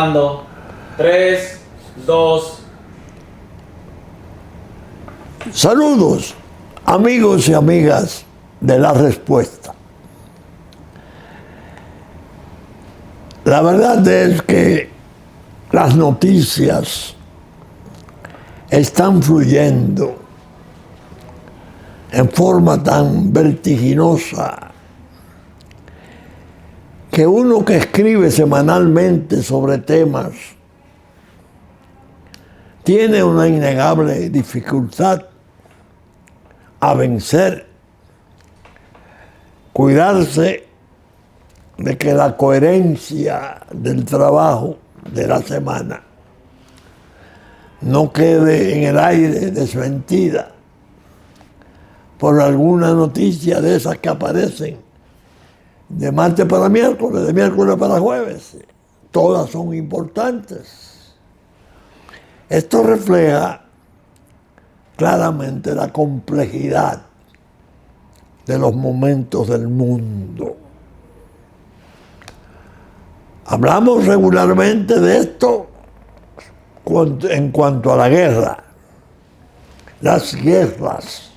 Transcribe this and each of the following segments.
Grabando. 3, 2. Saludos, amigos y amigas de La Respuesta. La verdad es que las noticias están fluyendo en forma tan vertiginosa que uno que escribe semanalmente sobre temas tiene una innegable dificultad a vencer, cuidarse de que la coherencia del trabajo de la semana no quede en el aire desmentida por alguna noticia de esas que aparecen de martes para miércoles, de miércoles para jueves. Todas son importantes. Esto refleja claramente la complejidad de los momentos del mundo. Hablamos regularmente de esto en cuanto a la guerra, las guerras,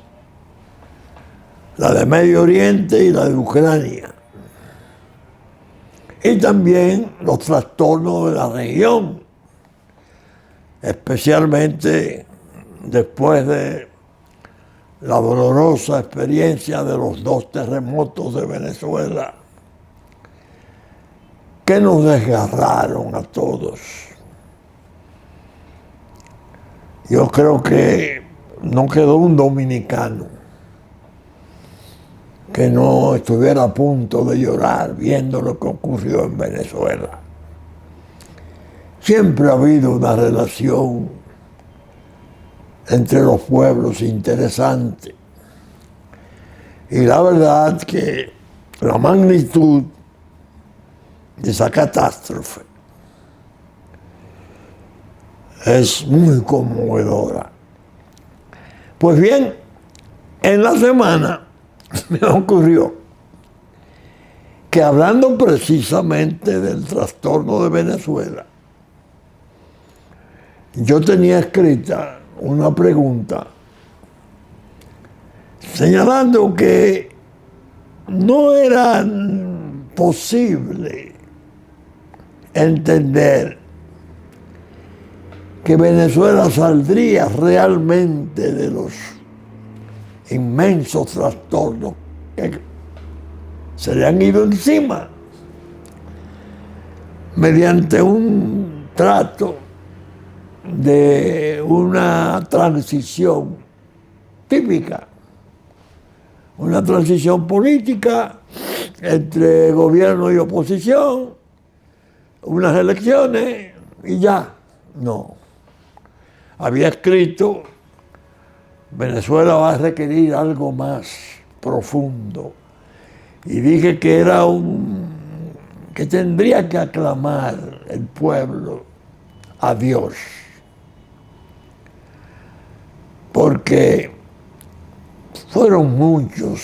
la de Medio Oriente y la de Ucrania, y también los trastornos de la región, especialmente después de la dolorosa experiencia de los 2 terremotos de Venezuela, que nos desgarraron a todos. Yo creo que no quedó un dominicano que no estuviera a punto de llorar viendo lo que ocurrió en Venezuela. Siempre ha habido una relación entre los pueblos interesante. Y la verdad que la magnitud de esa catástrofe es muy conmovedora. Pues bien, en la semana me ocurrió que, hablando precisamente del trastorno de Venezuela, yo tenía escrita una pregunta señalando que no era posible entender que Venezuela saldría realmente de los inmensos trastornos que se le han ido encima mediante un trato de una transición típica, una transición política entre gobierno y oposición, unas elecciones y ya. No. Había escrito: Venezuela va a requerir algo más profundo. Y dije que era que tendría que aclamar el pueblo a Dios. Porque fueron muchos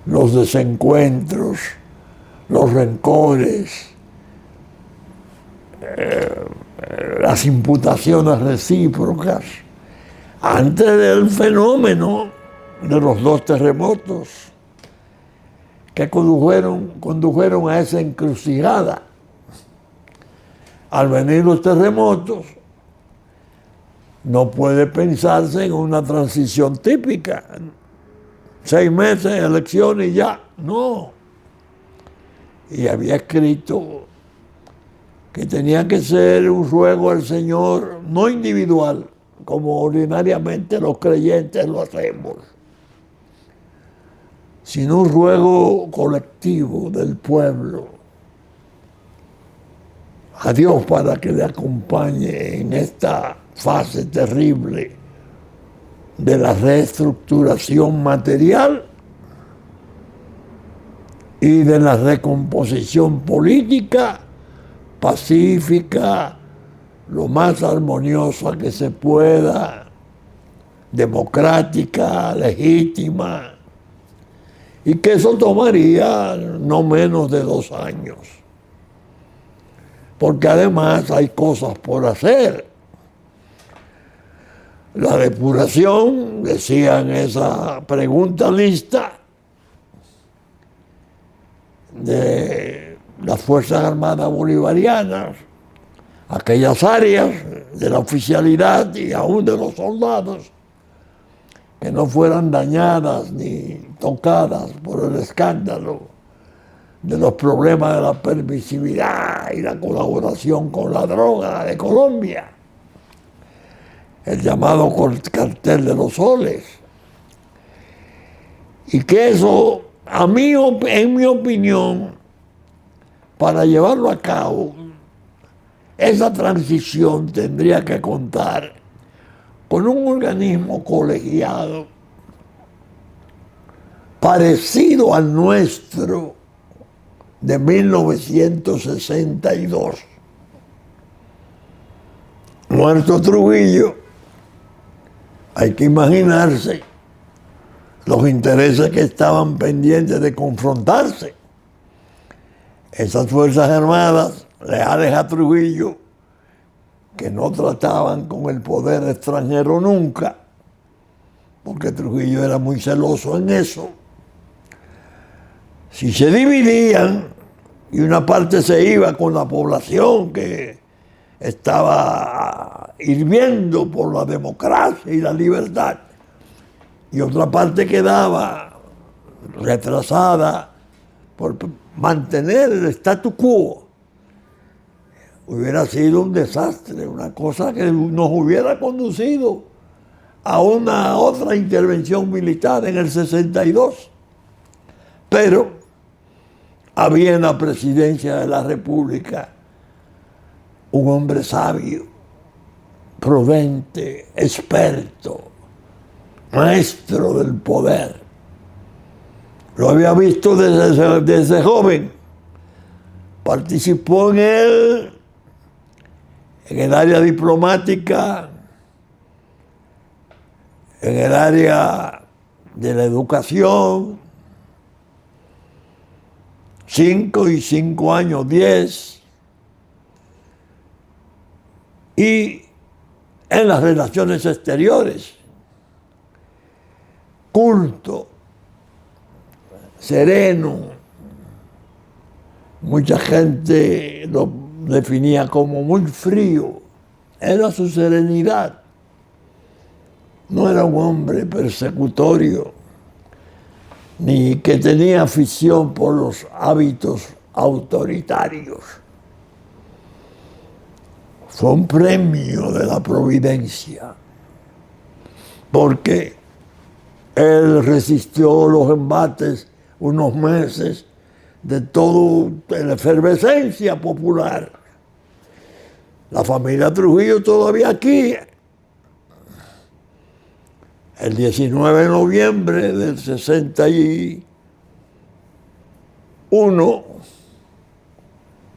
los desencuentros, los rencores, las imputaciones recíprocas antes del fenómeno de los 2 terremotos que condujeron a esa encrucijada. Al venir los terremotos, no puede pensarse en una transición típica. 6 meses, elecciones y ya. No. Y había escrito que tenía que ser un ruego al Señor, no individual, como ordinariamente los creyentes lo hacemos, sino un ruego colectivo del pueblo a Dios para que le acompañe en esta fase terrible de la reestructuración material y de la recomposición política pacífica, lo más armoniosa que se pueda, democrática, legítima, y que eso tomaría no menos de 2 años. porque además hay cosas por hacer. La depuración, decía en esa pregunta lista, de las Fuerzas Armadas Bolivarianas, aquellas áreas de la oficialidad y aún de los soldados que no fueran dañadas ni tocadas por el escándalo de los problemas de la permisividad y la colaboración con la droga de Colombia, el llamado cartel de los soles. Y que eso, en mi opinión, para llevarlo a cabo, esa transición tendría que contar con un organismo colegiado parecido al nuestro de 1962. Muerto Trujillo, hay que imaginarse los intereses que estaban pendientes de confrontarse. Esas Fuerzas Armadas, leales a Trujillo, que no trataban con el poder extranjero nunca, porque Trujillo era muy celoso en eso. Si se dividían y una parte se iba con la población que estaba hirviendo por la democracia y la libertad, y otra parte quedaba retrasada por mantener el statu quo, hubiera sido un desastre, una cosa que nos hubiera conducido a una otra intervención militar en el 62. Pero había en la presidencia de la República un hombre sabio, prudente, experto, maestro del poder. Lo había visto desde joven. Participó en el área diplomática, en el área de la educación, 5 y 5 años, 10, y en las relaciones exteriores, culto, sereno. Mucha gente lo definía como muy frío. Era su serenidad. No era un hombre persecutorio, ni que tenía afición por los hábitos autoritarios. Fue un premio de la providencia, porque él resistió los embates unos meses de toda la efervescencia popular. La familia Trujillo todavía aquí. El 19 de noviembre del 61,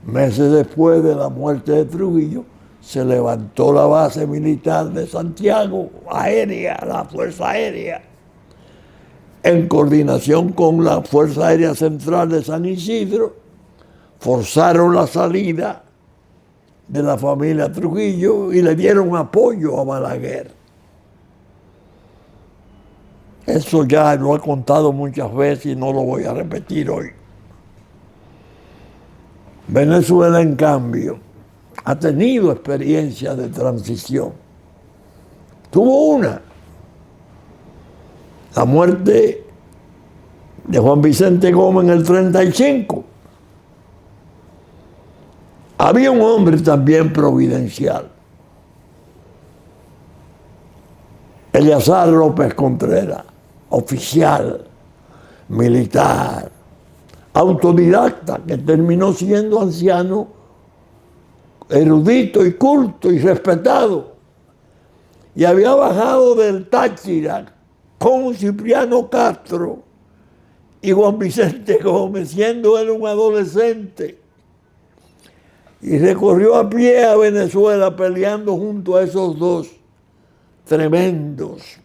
meses después de la muerte de Trujillo, se levantó la base militar de Santiago, aérea, la Fuerza Aérea, en coordinación con la Fuerza Aérea Central de San Isidro, forzaron la salida de la familia Trujillo y le dieron apoyo a Balaguer. Eso ya lo he contado muchas veces y no lo voy a repetir hoy. Venezuela, en cambio, ha tenido experiencia de transición. Tuvo una. La muerte de Juan Vicente Gómez en el 35. Había un hombre también providencial, Eleazar López Contreras, oficial, militar, autodidacta, que terminó siendo anciano, erudito y culto y respetado. Y había bajado del Táchira con Cipriano Castro y Juan Vicente Gómez, siendo él un adolescente. Y recorrió a pie a Venezuela peleando junto a esos dos tremendos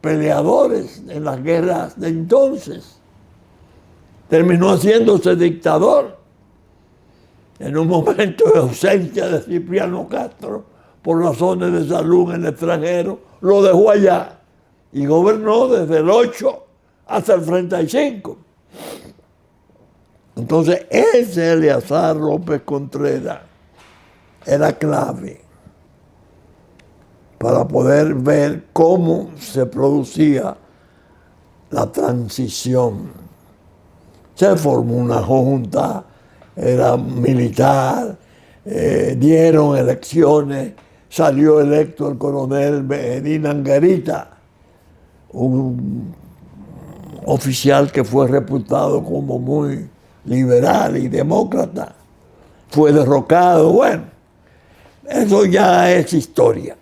peleadores en las guerras de entonces. Terminó haciéndose dictador en un momento de ausencia de Cipriano Castro, por razones de salud en el extranjero, lo dejó allá y gobernó desde el 8 hasta el 35. Entonces, ese Eleazar López Contreras era clave para poder ver cómo se producía la transición. Se formó una junta, era militar, dieron elecciones, salió electo el coronel Medina Anguerita, un oficial que fue reputado como muy liberal y demócrata, fue derrocado. Bueno, eso ya es historia.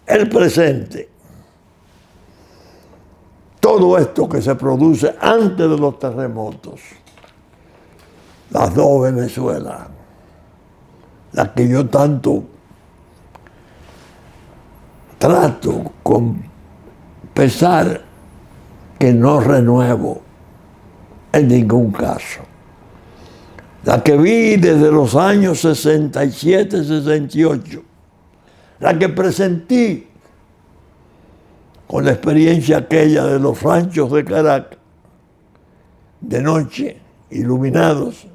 El presente, todo esto que se produce antes de los terremotos, las dos Venezuelas, las que yo tanto trato con pesar que no renuevo en ningún caso. La que vi desde los años 67, 68, la que presentí con la experiencia aquella de los ranchos de Caracas, de noche, iluminados,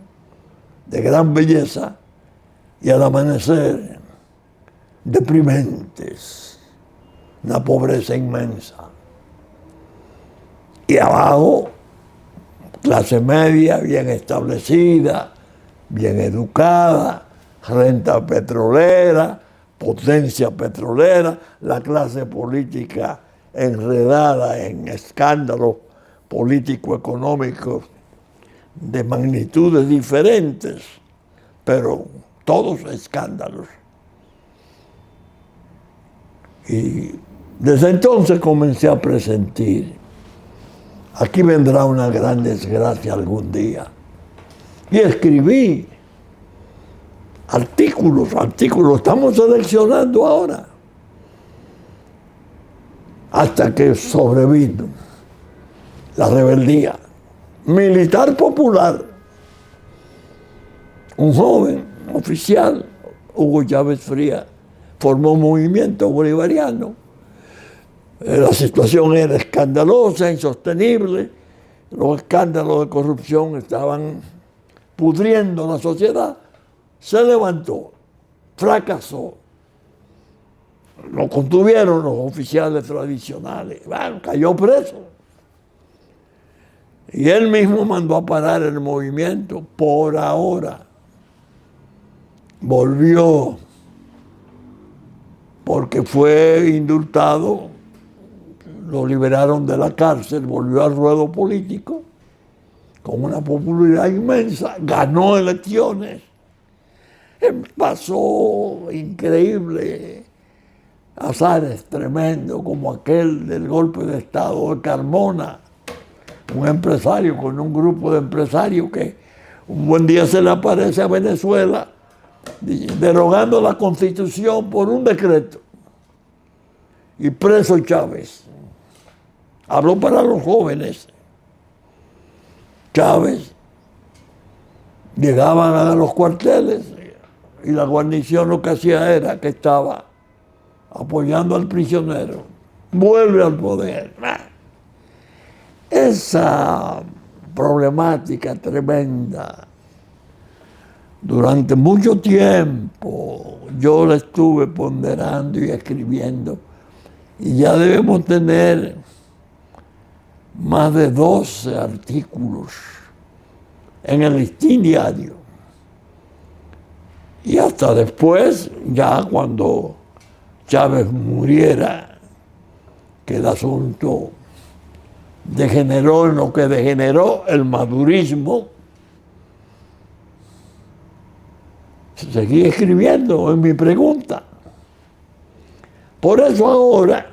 de gran belleza, y al amanecer, deprimentes, una pobreza inmensa. Y abajo, clase media, bien establecida, bien educada, renta petrolera, potencia petrolera, la clase política enredada en escándalos político-económicos de magnitudes diferentes, pero todos escándalos. Y desde entonces comencé a presentir, aquí vendrá una gran desgracia algún día. Y escribí artículos, estamos seleccionando ahora, hasta que sobrevino la rebeldía militar popular. Un joven oficial, Hugo Chávez Frías, formó un movimiento bolivariano. La situación era escandalosa, insostenible. Los escándalos de corrupción estaban pudriendo la sociedad. Se levantó, fracasó. Lo contuvieron los oficiales tradicionales. Bueno, cayó preso. Y él mismo mandó a parar el movimiento por ahora. Volvió porque fue indultado, lo liberaron de la cárcel, volvió al ruedo político con una popularidad inmensa, ganó elecciones, pasó increíble, azares tremendos como aquel del golpe de Estado de Carmona, un empresario con un grupo de empresarios que un buen día se le aparece a Venezuela derogando la Constitución por un decreto. Y preso Chávez. Habló para los jóvenes. Chávez llegaban a los cuarteles y la guarnición lo que hacía era que estaba apoyando al prisionero. Vuelve al poder. Esa problemática tremenda, durante mucho tiempo yo la estuve ponderando y escribiendo, y ya debemos tener más de 12 artículos en el Listín Diario. Y hasta después, ya cuando Chávez muriera, que el asunto degeneró en lo que degeneró el madurismo, seguí escribiendo en mi pregunta. Por eso ahora,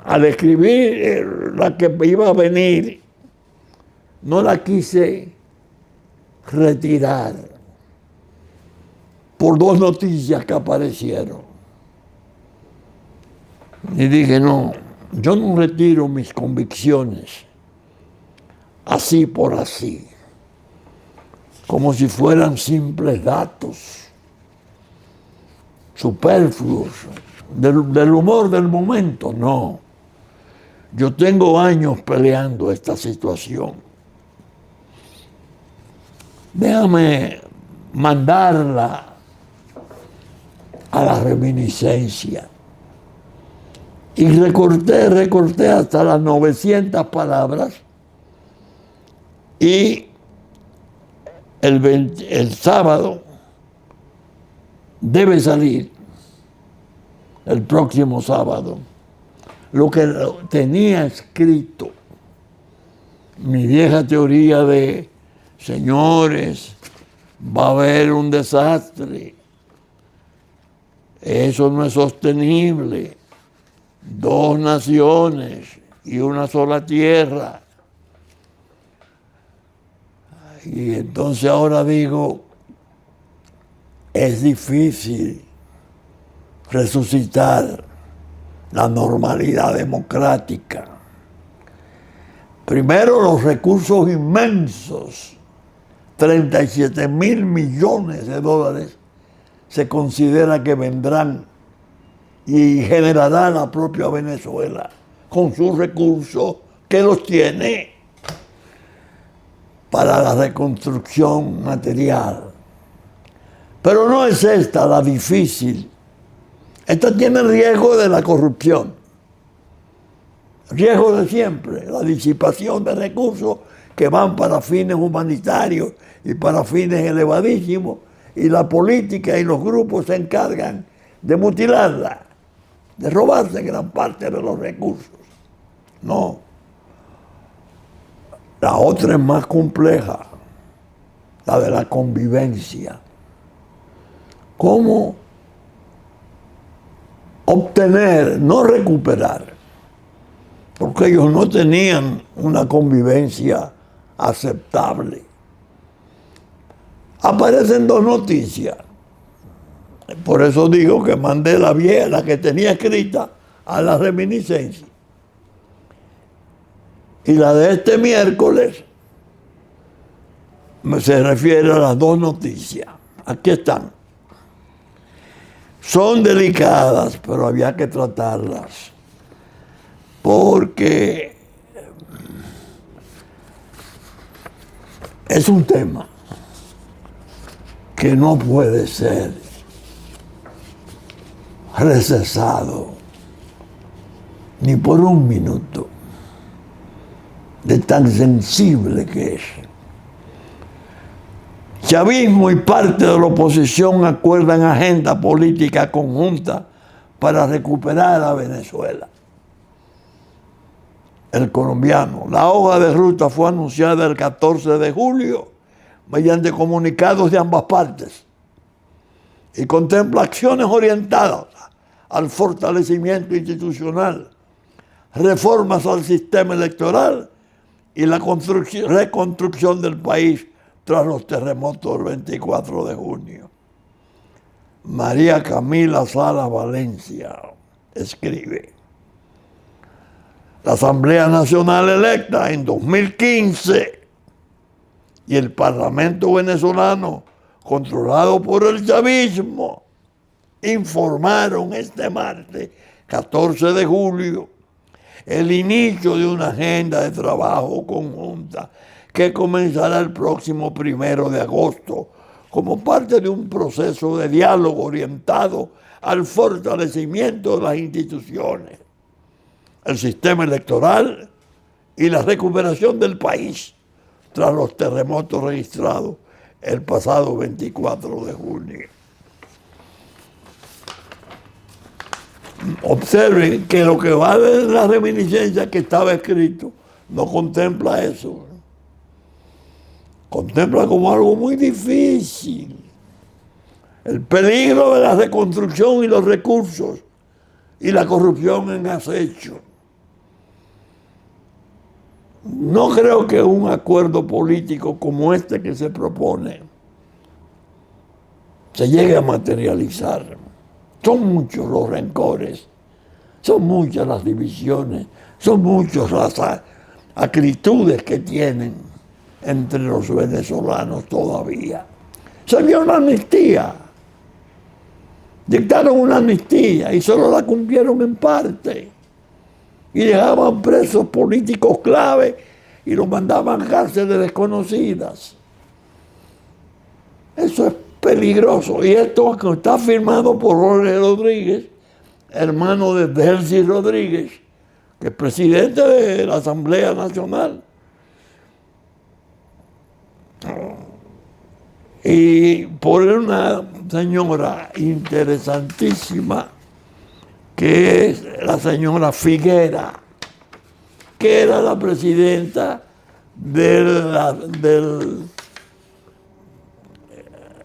al escribir la que iba a venir, no la quise retirar por dos noticias que aparecieron. Y dije, no, yo no retiro mis convicciones así por así. como si fueran simples datos superfluos del humor del momento. No. Yo tengo años peleando esta situación. Déjame mandarla a la reminiscencia. Y recorté hasta las 900 palabras y el sábado debe salir, el próximo sábado, lo que tenía escrito, mi vieja teoría de, señores, va a haber un desastre, eso no es sostenible, 2 naciones y una sola tierra. Y entonces ahora digo, es difícil resucitar la normalidad democrática. Primero, los recursos inmensos, 37.000 millones de dólares, se considera que vendrán y generará la propia Venezuela con sus recursos que los tiene para la reconstrucción material. Pero no es esta la difícil. Esta tiene riesgo de la corrupción, riesgo de siempre, la disipación de recursos que van para fines humanitarios y para fines elevadísimos, y la política y los grupos se encargan de mutilarla, de robarse gran parte de los recursos. No. La otra es más compleja, la de la convivencia. ¿Cómo obtener, no recuperar? Porque ellos no tenían una convivencia aceptable. Aparecen 2 noticias. Por eso digo que mandé la vieja, la que tenía escrita, a la reminiscencia. Y la de este miércoles se refiere a las 2 noticias. Aquí están. Son delicadas, pero había que tratarlas. Porque es un tema que no puede ser recesado ni por un minuto, de tan sensible que es. Chavismo y parte de la oposición acuerdan agenda política conjunta para recuperar a Venezuela. El colombiano. La hoja de ruta fue anunciada el 14 de julio mediante comunicados de ambas partes y contempla acciones orientadas al fortalecimiento institucional, reformas al sistema electoral y la reconstrucción del país tras los terremotos del 24 de junio. María Camila Salas Valencia escribe: la Asamblea Nacional electa en 2015 y el Parlamento venezolano, controlado por el chavismo, informaron este martes, 14 de julio, el inicio de una agenda de trabajo conjunta que comenzará el próximo 1 de agosto como parte de un proceso de diálogo orientado al fortalecimiento de las instituciones, el sistema electoral y la recuperación del país tras los terremotos registrados el pasado 24 de junio. Observen que lo que va de la reminiscencia que estaba escrito no contempla eso. Contempla como algo muy difícil el peligro de la reconstrucción y los recursos y la corrupción en acecho. No creo que un acuerdo político como este que se propone se llegue a materializar. Son muchos los rencores, son muchas las divisiones, son muchas las acritudes que tienen entre los venezolanos todavía. Se dio una amnistía. Dictaron una amnistía y solo la cumplieron en parte. Y dejaban presos políticos clave y los mandaban a cárceles desconocidas. Eso es peligroso. Y esto está firmado por Jorge Rodríguez, hermano de Delcy Rodríguez, que es presidente de la Asamblea Nacional. Y por una señora interesantísima, que es la señora Figuera, que era la presidenta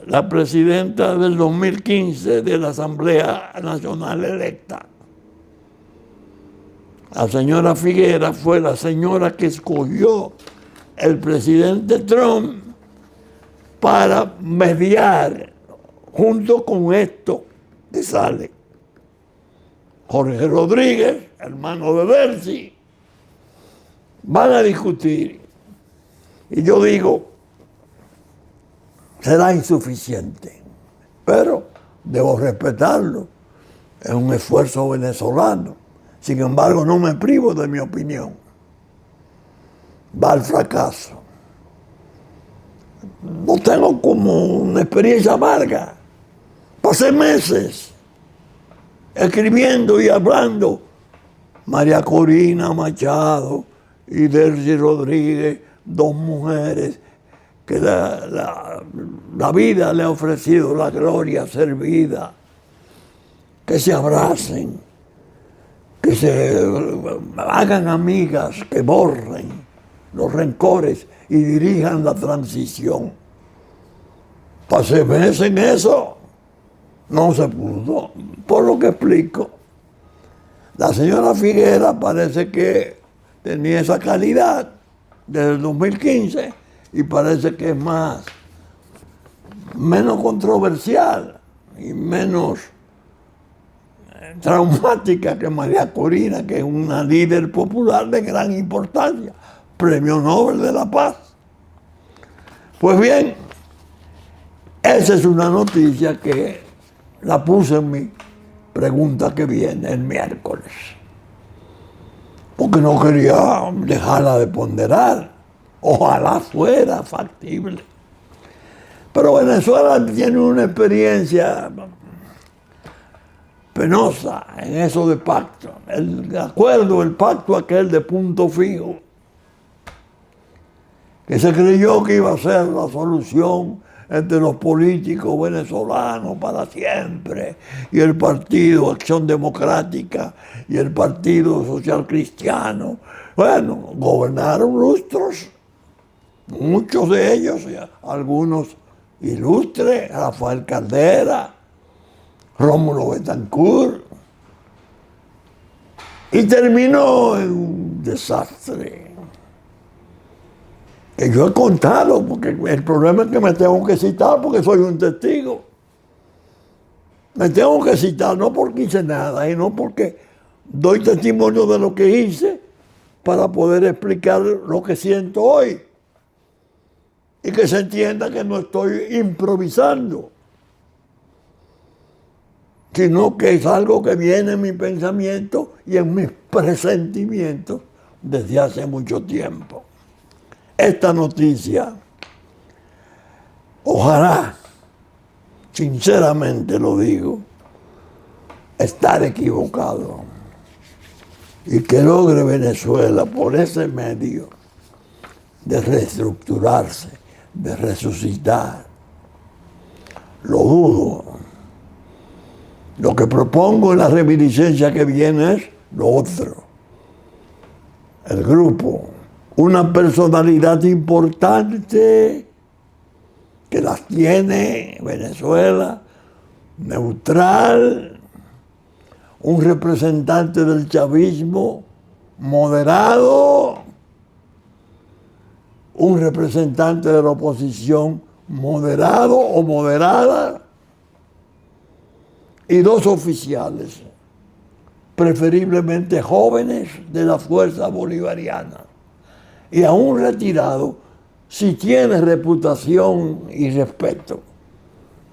la presidenta del 2015 de la Asamblea Nacional electa. La señora Figuera fue la señora que escogió el presidente Trump para mediar junto con esto que sale. Jorge Rodríguez, hermano de Delcy, van a discutir. Y yo digo, será insuficiente, pero debo respetarlo. Es un esfuerzo venezolano. Sin embargo, no me privo de mi opinión. Va al fracaso. No tengo como una experiencia amarga. Pasé meses escribiendo y hablando. María Corina Machado y Delcy Rodríguez, dos mujeres que la vida le ha ofrecido la gloria servida. Que se abracen, que se hagan amigas, que borren los rencores y dirijan la transición. Pasé meses en eso, no se pudo, por lo que explico. La señora Figuera parece que tenía esa calidad desde el 2015 y parece que es menos controversial y menos traumática que María Corina, que es una líder popular de gran importancia, Premio Nobel de la Paz. Pues bien, esa es una noticia que la puse en mi pregunta que viene el miércoles, porque no quería dejarla de ponderar. Ojalá fuera factible. Pero Venezuela tiene una experiencia penosa en eso de pacto. El acuerdo, el pacto aquel de punto fijo, que se creyó que iba a ser la solución entre los políticos venezolanos para siempre, y el Partido Acción Democrática y el Partido Social Cristiano. Bueno, gobernaron lustros, muchos de ellos, algunos ilustres, Rafael Caldera, Rómulo Betancourt, y terminó en un desastre que yo he contado, porque el problema es que me tengo que citar porque soy un testigo. Me tengo que citar no porque hice nada, y no porque doy testimonio de lo que hice para poder explicar lo que siento hoy y que se entienda que no estoy improvisando, sino que es algo que viene en mi pensamiento y en mis presentimientos desde hace mucho tiempo. Esta noticia, ojalá, sinceramente lo digo, estar equivocado y que logre Venezuela por ese medio de reestructurarse, de resucitar. Lo dudo. Lo que propongo en la reminiscencia que viene es lo otro. El grupo, una personalidad importante que las tiene Venezuela, neutral, un representante del chavismo moderado, un representante de la oposición moderado o moderada, y dos oficiales, preferiblemente jóvenes de la fuerza bolivariana, y a un retirado si tiene reputación y respeto,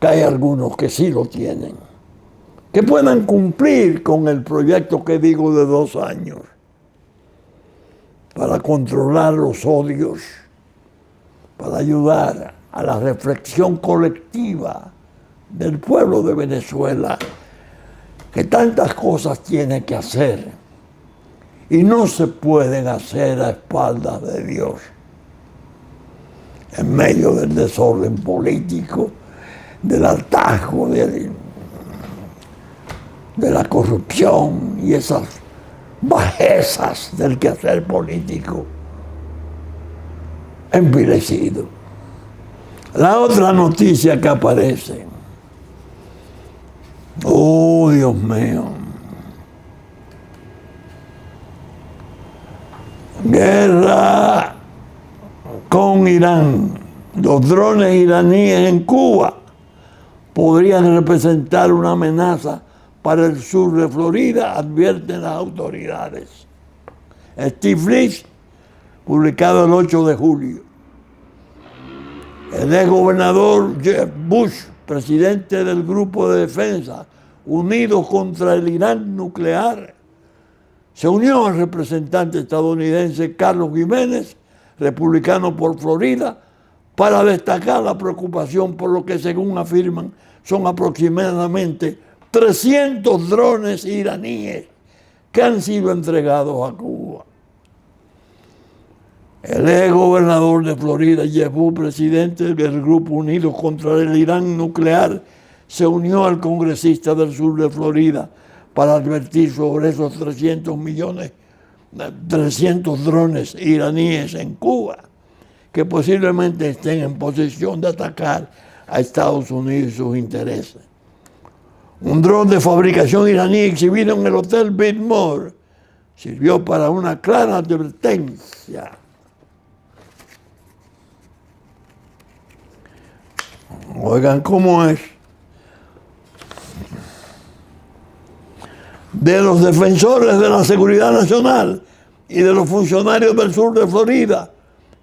que hay algunos que sí lo tienen, que puedan cumplir con el proyecto que digo de 2 años para controlar los odios, para ayudar a la reflexión colectiva del pueblo de Venezuela, que tantas cosas tiene que hacer y no se pueden hacer a espaldas de Dios, en medio del desorden político, del hartazgo, de la corrupción y esas bajezas del quehacer político envilecido. La otra noticia que aparece, oh Dios mío, guerra con Irán. Los drones iraníes en Cuba podrían representar una amenaza para el sur de Florida, advierten las autoridades. Steve Rich, publicado el 8 de julio. El exgobernador Jeb Bush, presidente del Grupo de Defensa Unidos contra el Irán Nuclear, se unió al representante estadounidense Carlos Jiménez, republicano por Florida, para destacar la preocupación por lo que, según afirman, son aproximadamente 300 drones iraníes que han sido entregados a Cuba. El ex gobernador de Florida, Jeb Bush, presidente del Grupo Unidos contra el Irán Nuclear, se unió al congresista del sur de Florida para advertir sobre esos 300 drones iraníes en Cuba, que posiblemente estén en posesión de atacar a Estados Unidos y sus intereses. Un dron de fabricación iraní exhibido en el Hotel Biltmore sirvió para una clara advertencia. Oigan cómo es. De los defensores de la seguridad nacional y de los funcionarios del sur de Florida,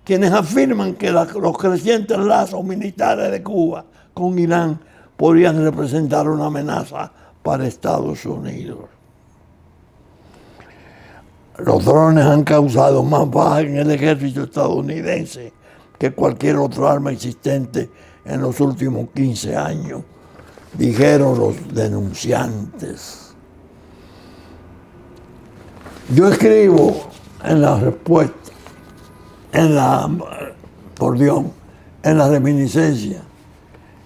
quienes afirman que los crecientes lazos militares de Cuba con Irán podrían representar una amenaza para Estados Unidos. Los drones han causado más bajas en el ejército estadounidense que cualquier otro arma existente en los últimos 15 años, dijeron los denunciantes. Yo escribo en la respuesta, en la reminiscencia,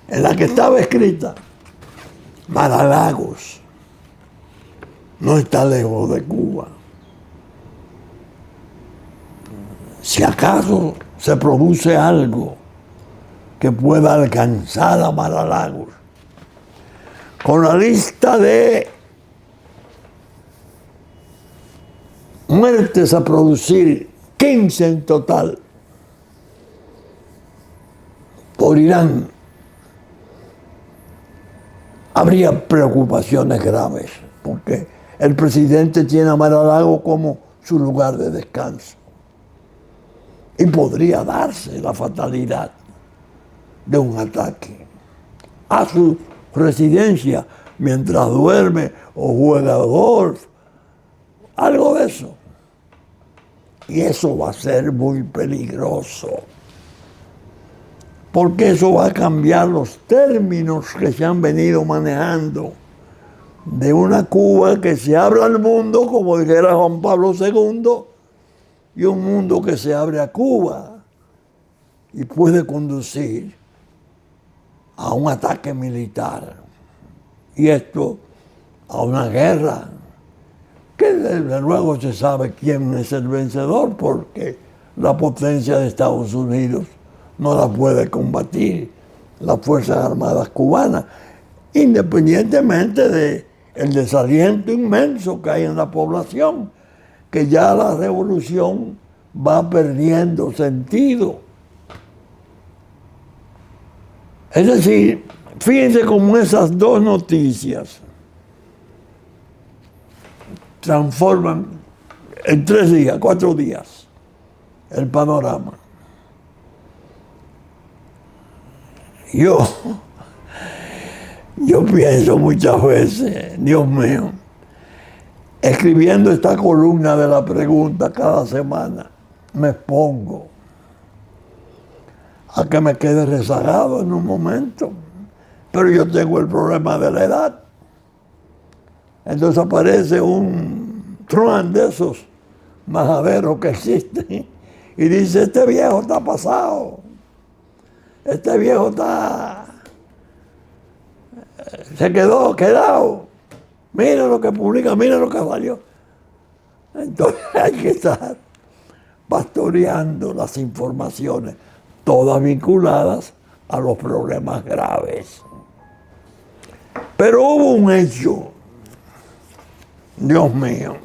en la que estaba escrita, Mar-a-Lagos no está lejos de Cuba. Si acaso se produce algo que pueda alcanzar a Mar-a-Lagos, con la lista de muertes a producir, 15 en total, por Irán, habría preocupaciones graves, porque el presidente tiene a Mar-a-Lago como su lugar de descanso. Y podría darse la fatalidad de un ataque a su residencia mientras duerme o juega golf, algo de eso. Y eso va a ser muy peligroso, porque eso va a cambiar los términos que se han venido manejando de una Cuba que se abre al mundo, como dijera Juan Pablo II, y un mundo que se abre a Cuba y puede conducir a un ataque militar. Y esto a una guerra que desde luego se sabe quién es el vencedor, porque la potencia de Estados Unidos no la puede combatir las Fuerzas Armadas cubanas, independientemente del desaliento inmenso que hay en la población, que ya la revolución va perdiendo sentido. Es decir, fíjense cómo esas dos noticias transforman en 3 días, 4 días el panorama. Yo pienso muchas veces, Dios mío, escribiendo esta columna de la pregunta cada semana, me expongo a que me quede rezagado en un momento. Pero yo tengo el problema de la edad. Entonces aparece un Trump de esos majaderos que existen y dice, este viejo está pasado, este viejo se quedado, mira lo que publica, mira lo que salió. Entonces hay que estar pastoreando las informaciones, todas vinculadas a los problemas graves. Pero hubo un hecho, Dios mío,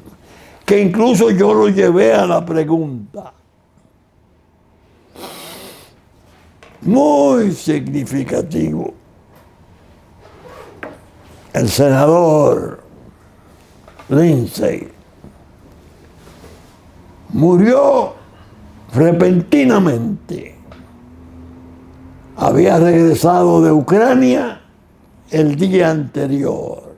que incluso yo lo llevé a la pregunta, muy significativo. El senador Lindsey murió repentinamente. Había regresado de Ucrania el día anterior.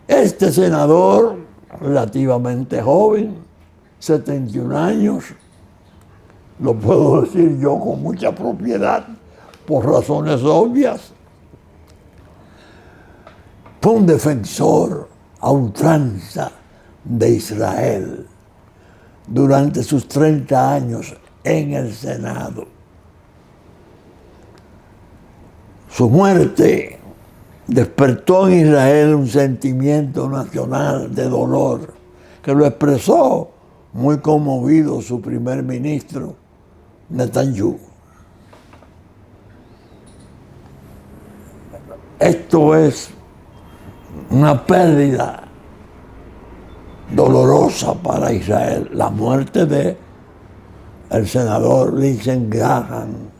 Este senador, relativamente joven, 71 años, lo puedo decir yo con mucha propiedad, por razones obvias, fue un defensor a ultranza de Israel durante sus 30 años en el Senado. Su muerte despertó en Israel un sentimiento nacional de dolor que lo expresó muy conmovido su primer ministro, Netanyahu. Esto es una pérdida dolorosa para Israel, la muerte de el senador Lindsey Graham.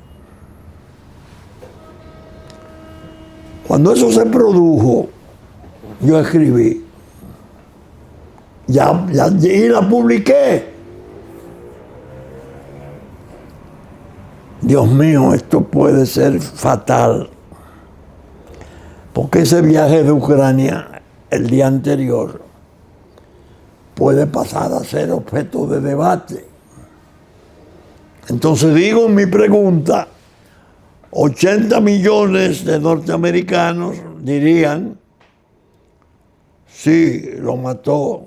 Cuando eso se produjo, yo escribí, y la publiqué. Dios mío, esto puede ser fatal, porque ese viaje de Ucrania el día anterior puede pasar a ser objeto de debate. Entonces digo en mi pregunta, 80 millones de norteamericanos dirían, sí, lo mataron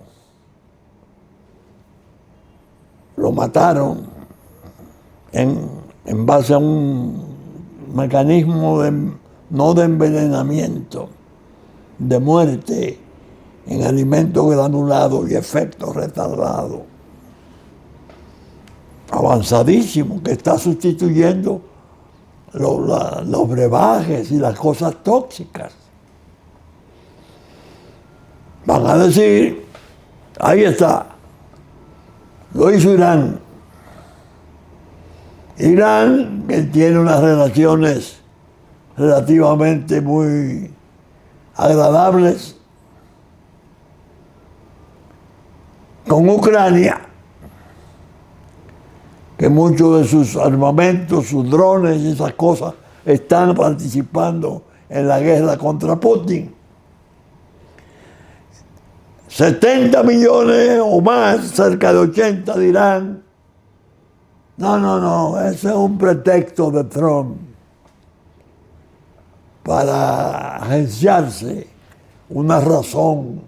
en base a un mecanismo no de envenenamiento, de muerte en alimento granulado y efecto retardado, avanzadísimo, que está sustituyendo los brebajes y las cosas tóxicas. Van a decir, ahí está, lo hizo Irán. Irán, que tiene unas relaciones relativamente muy agradables con Ucrania, que muchos de sus armamentos, sus drones y esas cosas están participando en la guerra contra Putin. 70 millones o más, cerca de 80 dirán, no, ese es un pretexto de Trump para agenciarse una razón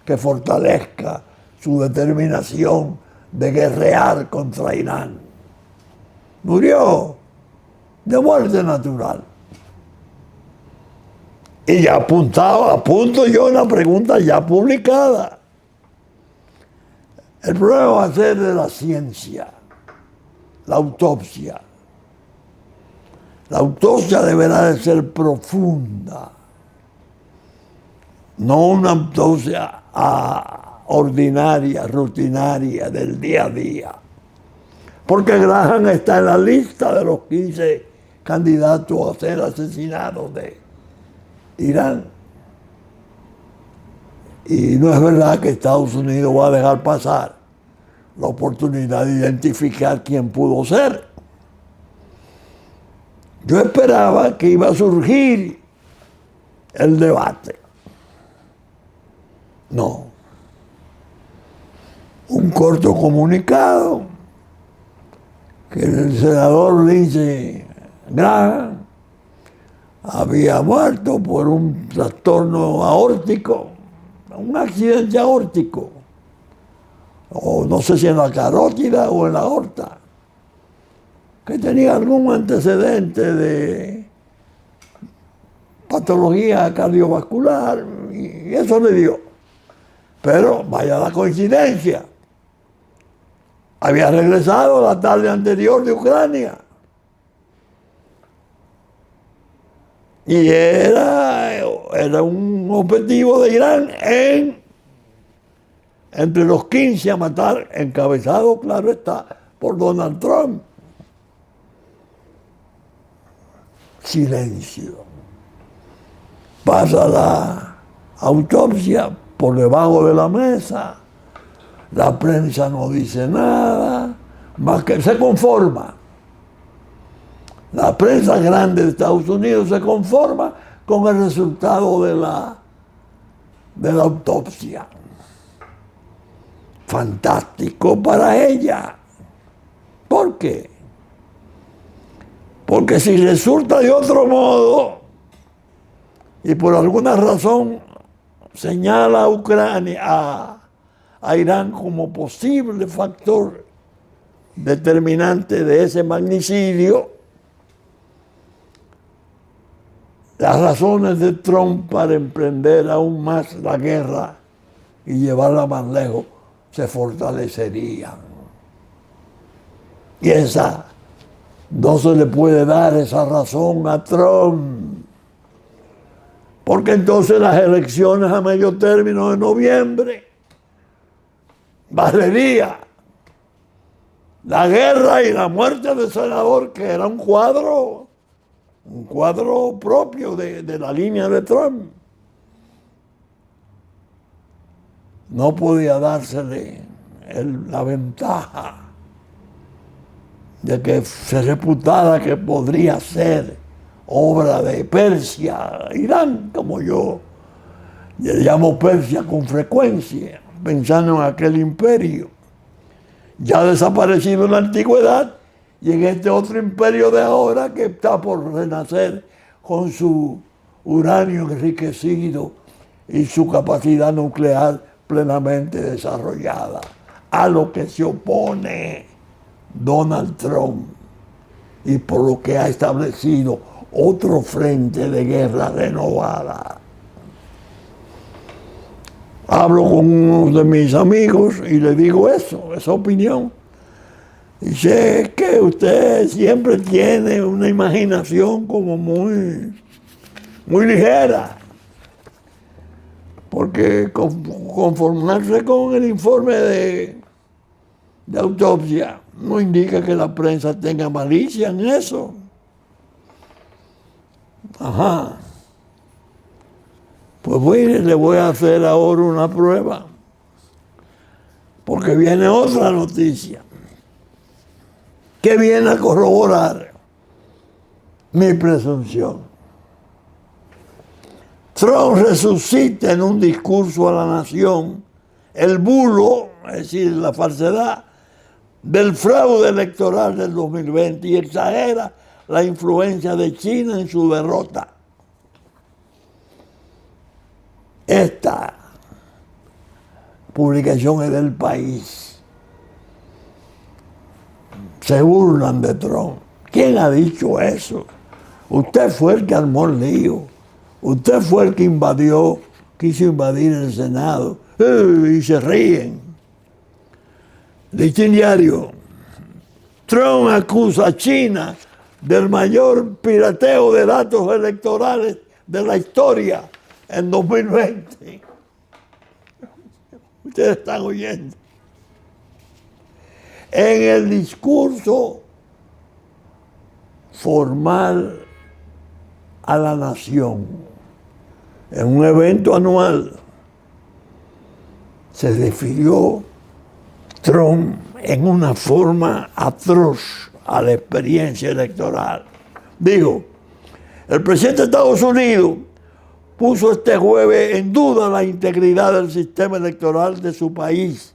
que fortalezca su determinación de guerrear contra Irán. Murió de muerte natural. Y ya apunto yo una pregunta ya publicada. El problema va a ser de la ciencia, la autopsia. La autopsia deberá de ser profunda, no una autopsia ordinaria, rutinaria, del día a día. Porque Graham está en la lista de los 15 candidatos a ser asesinados de Irán. Y no es verdad que Estados Unidos va a dejar pasar la oportunidad de identificar quién pudo ser. Yo esperaba que iba a surgir el debate. No. Un corto comunicado que el senador Lindsey Graham había muerto por un trastorno aórtico, un accidente aórtico, o no sé si en la carótida o en la aorta, que tenía algún antecedente de patología cardiovascular, y eso le dio. Pero vaya la coincidencia, había regresado la tarde anterior de Ucrania. Y era un objetivo de Irán entre los 15 a matar, encabezado, claro está, por Donald Trump. Silencio. Pasa la autopsia por debajo de la mesa, la prensa no dice nada, más que se conforma. La prensa grande de Estados Unidos se conforma con el resultado de la autopsia. Fantástico para ella. ¿Por qué? Porque si resulta de otro modo y por alguna razón señala a Ucrania, a Irán como posible factor determinante de ese magnicidio, las razones de Trump para emprender aún más la guerra y llevarla más lejos se fortalecerían. Y esa no se le puede dar esa razón a Trump, porque entonces las elecciones a medio término de noviembre valería la guerra y la muerte del senador, que era un cuadro propio de la línea de Trump. No podía dársele la ventaja de que se reputara que podría ser obra de Persia, Irán, como yo le llamo Persia con frecuencia, pensando en aquel imperio ya desaparecido en la antigüedad, y en este otro imperio de ahora que está por renacer con su uranio enriquecido y su capacidad nuclear plenamente desarrollada, a lo que se opone Donald Trump y por lo que ha establecido otro frente de guerra renovada. Hablo con uno de mis amigos y le digo eso, esa opinión. Dice, es que usted siempre tiene una imaginación como muy ligera, porque conformarse con el informe de autopsia no indica que la prensa tenga malicia en eso. Ajá. Pues le voy a hacer ahora una prueba, porque viene otra noticia que viene a corroborar mi presunción. Trump resucita en un discurso a la nación el bulo, es decir, la falsedad del fraude electoral del 2020 y exagera la influencia de China en su derrota. Esta publicación es del País. Se burlan de Trump. ¿Quién ha dicho eso? Usted fue el que armó el lío. Usted fue el que quiso invadir el Senado. Y se ríen. Listín Diario. Trump acusa a China del mayor pirateo de datos electorales de la historia en 2020. Ustedes están oyendo. En el discurso formal a la nación, en un evento anual, se refirió Trump en una forma atroz a la experiencia electoral, Dijo, el presidente de Estados Unidos puso este jueves en duda la integridad del sistema electoral de su país,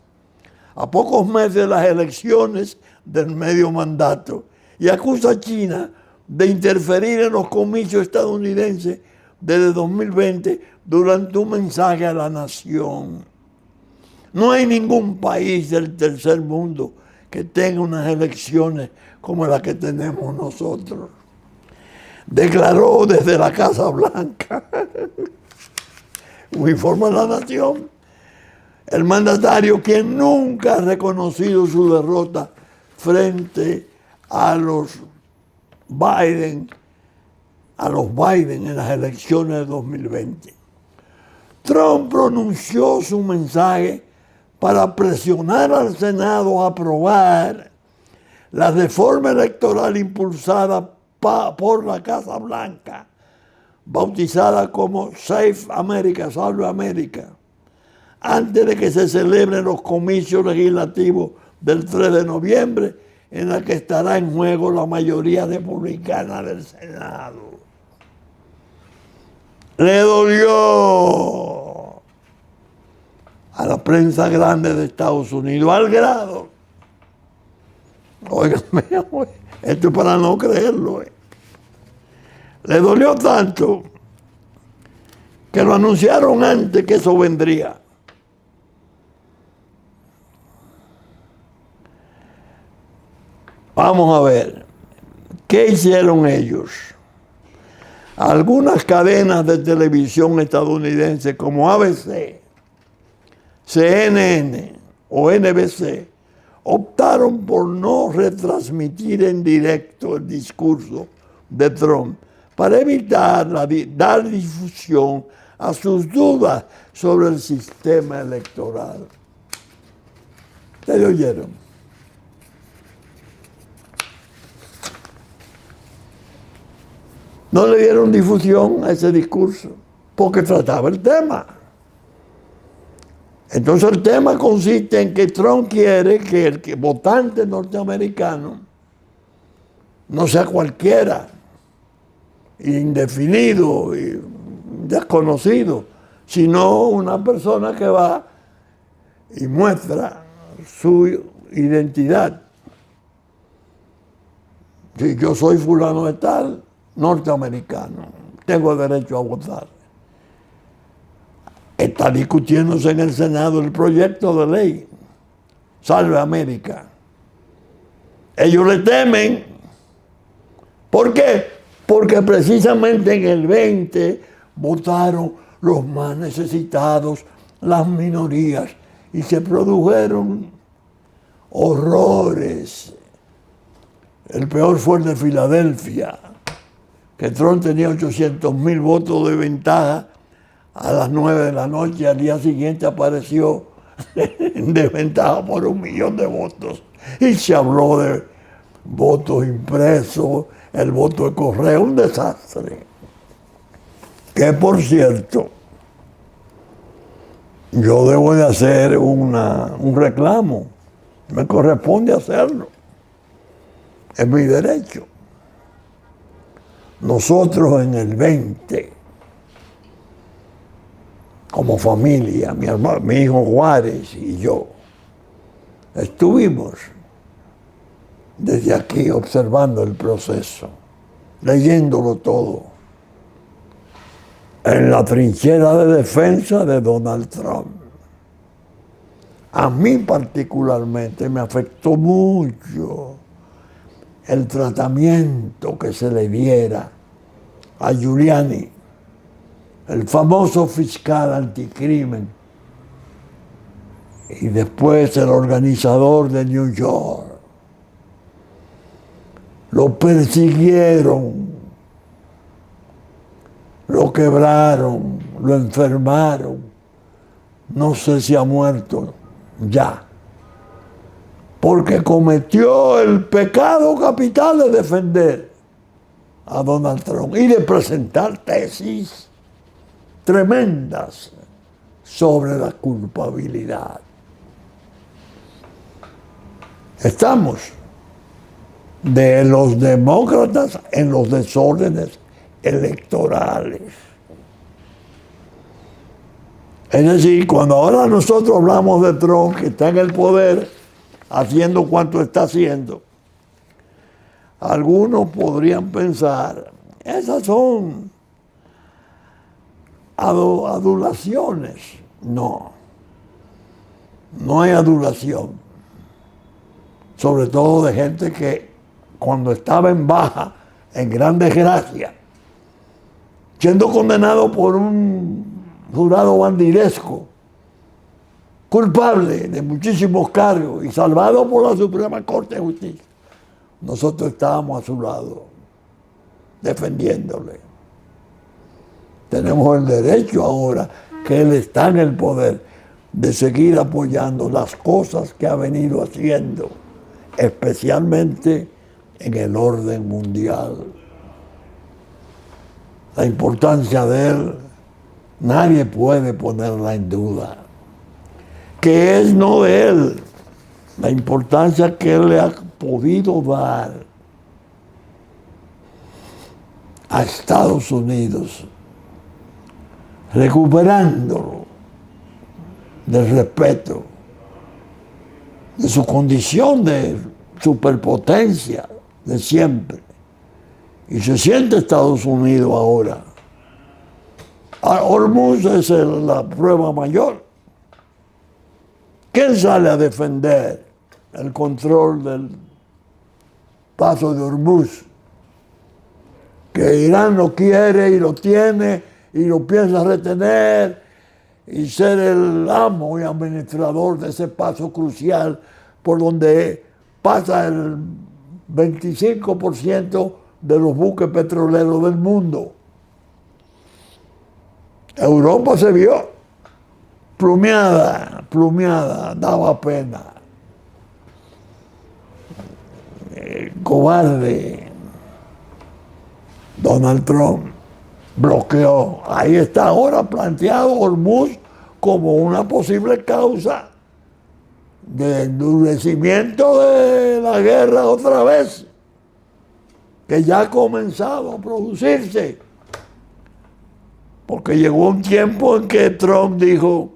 a pocos meses de las elecciones del medio mandato, y acusa a China de interferir en los comicios estadounidenses desde 2020 durante un mensaje a la nación. No hay ningún país del tercer mundo que tenga unas elecciones como las que tenemos nosotros. Declaró desde la Casa Blanca, un informe a la nación, el mandatario, quien nunca ha reconocido su derrota frente a los Biden en las elecciones de 2020. Trump pronunció su mensaje para presionar al Senado a aprobar la reforma electoral impulsada por la Casa Blanca, bautizada como Save America, Salve América, antes de que se celebren los comicios legislativos del 3 de noviembre, en la que estará en juego la mayoría republicana del Senado. Le dolió a la prensa grande de Estados Unidos, al grado, óigame, esto es para no creerlo, le dolió tanto que lo anunciaron antes que eso vendría. Vamos a ver, ¿qué hicieron ellos? Algunas cadenas de televisión estadounidenses como ABC, CNN o NBC optaron por no retransmitir en directo el discurso de Trump para evitar dar difusión a sus dudas sobre el sistema electoral. ¿Ustedes oyeron? No le dieron difusión a ese discurso porque trataba el tema. Entonces el tema consiste en que Trump quiere que el votante norteamericano no sea cualquiera, indefinido y desconocido, sino una persona que va y muestra su identidad. Si yo soy fulano de tal, norteamericano, tengo derecho a votar. Está discutiéndose en el Senado el proyecto de ley Salve América. Ellos le temen. ¿Por qué? Porque precisamente en el 20 votaron los más necesitados, las minorías, y se produjeron horrores. El peor fue el de Filadelfia, que Trump tenía 800,000 votos de ventaja a las 9 de la noche, al día siguiente apareció en desventaja por 1,000,000 de votos. Y se habló de votos impresos, el voto de correo, un desastre. Que por cierto, yo debo de hacer un reclamo, me corresponde hacerlo, es mi derecho. Nosotros en el 20, como familia, mi hijo Juárez y yo, estuvimos desde aquí observando el proceso, leyéndolo todo, en la trinchera de defensa de Donald Trump. A mí particularmente me afectó mucho el tratamiento que se le diera a Giuliani, el famoso fiscal anticrimen, y después el organizador de New York. Lo persiguieron, lo quebraron, lo enfermaron. No sé si ha muerto ya, porque cometió el pecado capital de defender a Donald Trump y de presentar tesis tremendas sobre la culpabilidad. Estamos de los demócratas en los desórdenes electorales. Es decir, cuando ahora nosotros hablamos de Trump, que está en el poder, haciendo cuanto está haciendo, algunos podrían pensar, esas son adulaciones. No, no hay adulación. Sobre todo de gente que cuando estaba en baja, en gran desgracia, siendo condenado por un jurado bandiresco, culpable de muchísimos cargos y salvado por la Suprema Corte de Justicia, nosotros estábamos a su lado, defendiéndole. Tenemos el derecho ahora, que él está en el poder, de seguir apoyando las cosas que ha venido haciendo, especialmente en el orden mundial. La importancia de él, nadie puede ponerla en duda. Que es no de él, la importancia que él le ha podido dar a Estados Unidos, recuperándolo del respeto, de su condición de superpotencia de siempre. Y se siente Estados Unidos ahora. Hormuz es la prueba mayor. ¿Quién sale a defender el control del paso de Hormuz? Que Irán lo quiere y lo tiene y lo piensa retener y ser el amo y administrador de ese paso crucial por donde pasa el 25% de los buques petroleros del mundo. Europa se vio plumeada, daba pena. Cobarde. Donald Trump bloqueó. Ahí está ahora planteado Hormuz como una posible causa de endurecimiento de la guerra otra vez, que ya ha comenzado a producirse. Porque llegó un tiempo en que Trump dijo,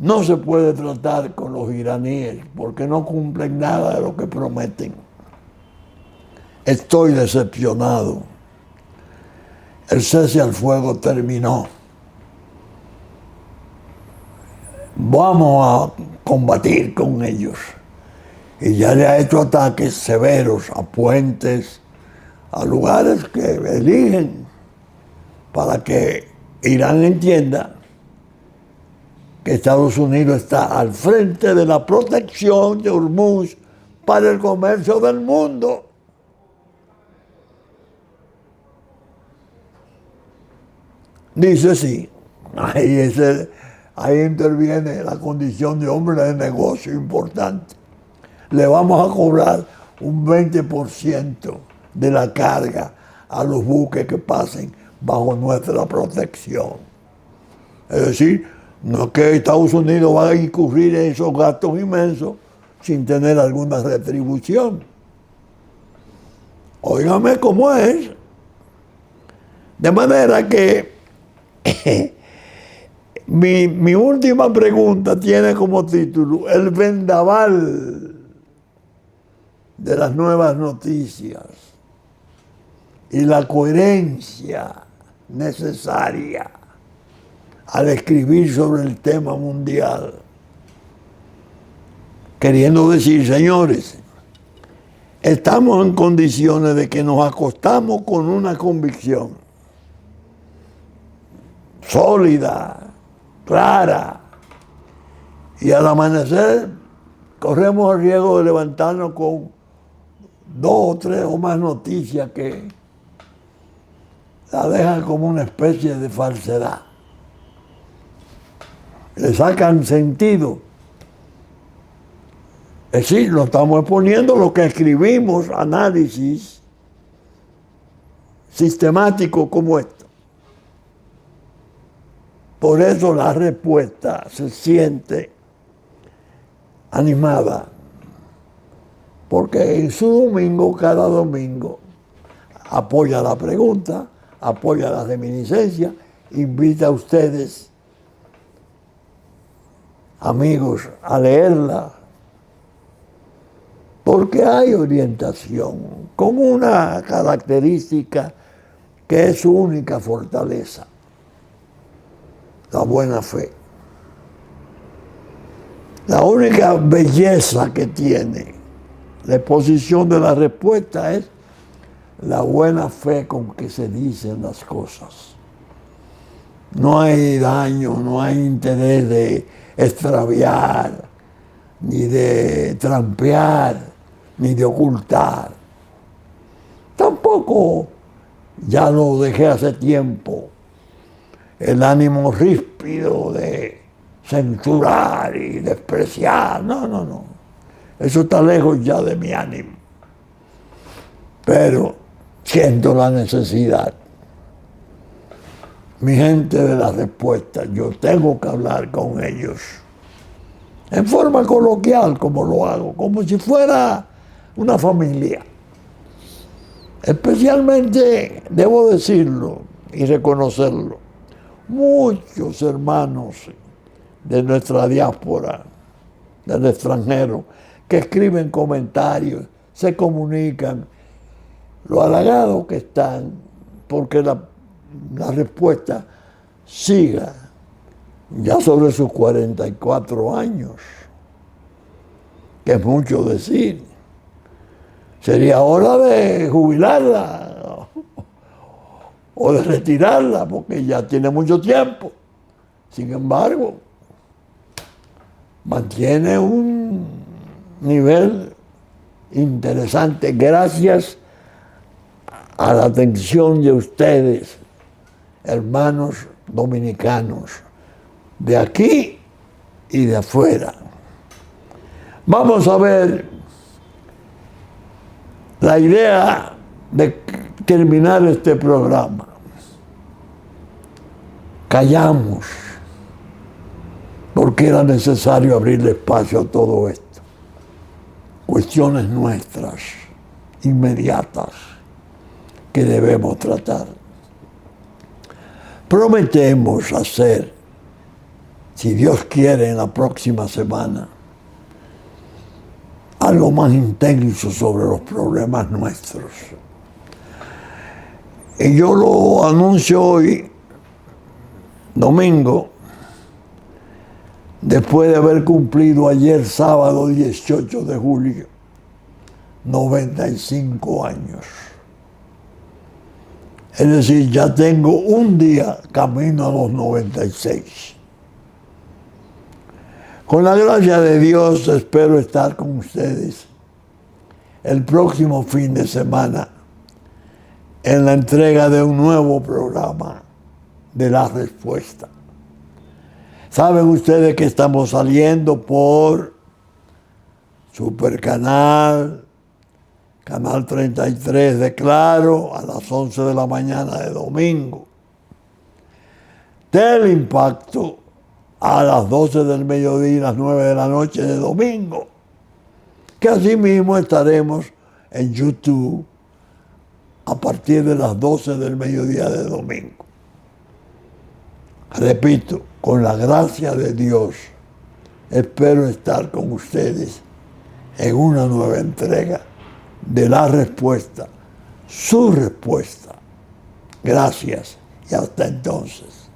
no se puede tratar con los iraníes porque no cumplen nada de lo que prometen. Estoy decepcionado. El cese al fuego terminó. Vamos a combatir con ellos. Y ya le ha hecho ataques severos a puentes, a lugares que eligen, para que Irán entienda que Estados Unidos está al frente de la protección de Hormuz para el comercio del mundo. Dice sí, ahí interviene la condición de hombre de negocio importante. Le vamos a cobrar un 20% de la carga a los buques que pasen bajo nuestra protección. Es decir, no es que Estados Unidos va a incurrir en esos gastos inmensos sin tener alguna retribución. Óigame cómo es. De manera que mi última pregunta tiene como título el vendaval de las nuevas noticias y la coherencia necesaria al escribir sobre el tema mundial. Queriendo decir, señores, estamos en condiciones de que nos acostamos con una convicción sólida, clara, y al amanecer corremos el riesgo de levantarnos con 2 o 3 o más noticias que la dejan como una especie de falsedad. Le sacan sentido. Es decir, lo estamos exponiendo lo que escribimos, análisis sistemático como esto. Por eso la respuesta se siente animada, porque en su domingo, cada domingo, apoya la pregunta, apoya las reminiscencias, invita a ustedes, amigos, a leerla, porque hay orientación con una característica que es su única fortaleza, la buena fe. La única belleza que tiene la exposición de la respuesta es la buena fe con que se dicen las cosas. No hay daño, no hay interés de extraviar, ni de trampear, ni de ocultar. Tampoco, ya lo dejé hace tiempo, el ánimo ríspido de censurar y despreciar. No. Eso está lejos ya de mi ánimo. Pero siento la necesidad. Mi gente de la respuesta, yo tengo que hablar con ellos en forma coloquial, como lo hago, como si fuera una familia. Especialmente, debo decirlo y reconocerlo, muchos hermanos de nuestra diáspora, del extranjero, que escriben comentarios, se comunican, lo halagados que están, porque la respuesta siga ya sobre sus 44 años, que es mucho decir. Sería hora de jubilarla o de retirarla, porque ya tiene mucho tiempo. Sin embargo, mantiene un nivel interesante gracias a la atención de ustedes, hermanos dominicanos, de aquí y de afuera. Vamos a ver la idea de terminar este programa. Callamos, porque era necesario abrirle espacio a todo esto. Cuestiones nuestras, inmediatas, que debemos tratar. Prometemos hacer, si Dios quiere, en la próxima semana, algo más intenso sobre los problemas nuestros. Y yo lo anuncio hoy, domingo, después de haber cumplido ayer, sábado 18 de julio, 95 años. Es decir, ya tengo un día camino a los 96. Con la gracia de Dios espero estar con ustedes el próximo fin de semana en la entrega de un nuevo programa de La Respuesta. Saben ustedes que estamos saliendo por Supercanal, Canal 33 de Claro, a las 11 de la mañana de domingo. Teleimpacto a las 12 del mediodía y las 9 de la noche de domingo. Que asimismo estaremos en YouTube a partir de las 12 del mediodía de domingo. Repito, con la gracia de Dios, espero estar con ustedes en una nueva entrega de La Respuesta, su respuesta. Gracias y hasta entonces.